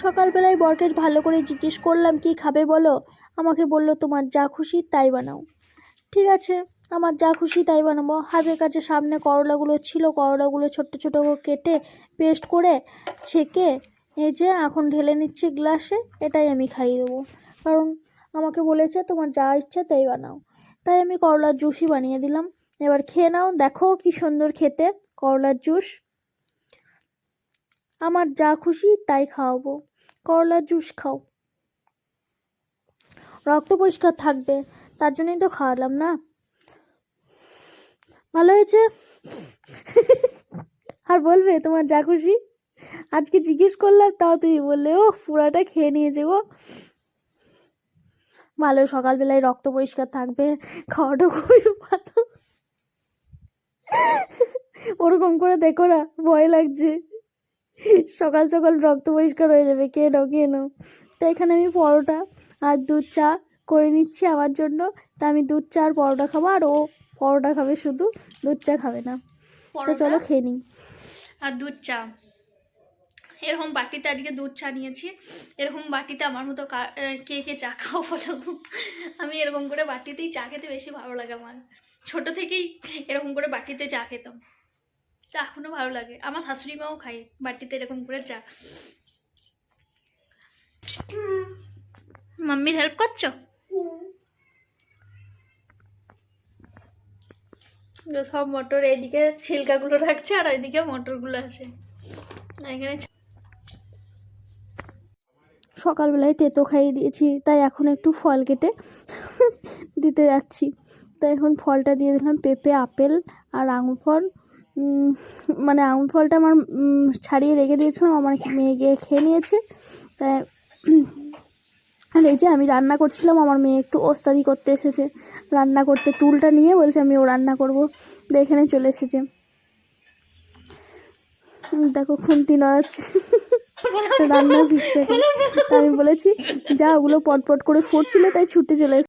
সকালবেলায় বরকে ভালো করে জিজ্ঞেস করলাম কি খাবে বলো। আমাকে বলল তোমার যা খুশি তাই বানাও। ঠিক আছে, আমার যা খুশি তাই বানাবো। হাতের কাছে সামনে করলাগুলো ছিল, করলাগুলো ছোট্ট ছোটো কেটে পেস্ট করে ছেঁকে এই যে এখন ঢেলে নিচ্ছি গ্লাসে। এটাই আমি খাইয়ে দেবো, কারণ আমাকে বলেছে তোমার যা ইচ্ছা তাই বানাও। তাই আমি করলার জুসই বানিয়ে দিলাম। এবার খেয়ে নাও, দেখো কি সুন্দর খেতে করলার জুস। আমার যা খুশি তাই খাওয়াবো, করলার জুস খাও, রক্ত পরিষ্কার থাকবে, তার জন্যই তো খাওয়ালাম না। ভালো হয়েছে? আর বলবে তোমার যা খুশি? আজকে জিজ্ঞেস করলাম তাও তুমি বললে ও পুরাটা খেয়ে নিয়েছে গো। ভালো, সকালবেলায় রক্ত পরিষ্কার থাকবে, খাওয়াটা খুবই ভালো। ওরকম করে দেখো না, ভয় লাগছে। সকাল সকাল রক্ত পরিষ্কার হয়ে যাবে, কে নাও কে নাও। তো এখানে আমি পরোটা আর দুধ চা করে নিচ্ছি আমার জন্য। তা আমি দুধ চা আর পরোটা খাবো, আর ও পরোটা খাবে শুধু, দুধ চা খাবে না। তো চলো খেয়ে নিই। আর দুধ চা এরকম বাটিতে আজকে দুধ চা নিয়েছি। এরকম বাটিতে আমার মতো কে কে চা খাও বলো। আমি এরকম করে বাটিতেই চা খেতে বেশি ভালো লাগে আমার। ছোট থেকেই এরকম করে বাটিতে চা খেতাম, তা এখনো ভালো লাগে। আমার শাশুড়ি মাও খায় বাটিতে এরকম করে চা। মাম্মির হেল্প করছো? সব মটর এইদিকে ছিলকাগুলো রাখছে আর এইদিকে মটরগুলো আছে এখানে। সকালবেলায় তেতো খাইয়ে দিয়েছি, তাই এখন একটু ফল কেটে দিতে যাচ্ছি। তাই এখন ফলটা দিয়ে দিলাম, পেঁপে, আপেল আর আঙুর ফল। মানে আঙুর ফলটা আমার ছাড়িয়ে রেখে দিয়েছিলাম, আমার মেয়ে গিয়ে খেয়ে নিয়েছে। তাই আর এই যে আমি রান্না করছিলাম, আমার মেয়ে একটু ওস্তাদি করতে এসেছে রান্না করতে, টুলটা নিয়ে বলছে আমি ও রান্না করবো। এখানে চলে এসেছে, দেখো খুন্তি নড়াচ্ছে, রান্না শিখছে। আমি বলেছি যা, ওগুলো পটপট করে ফুটছিল তাই ছুটে চলে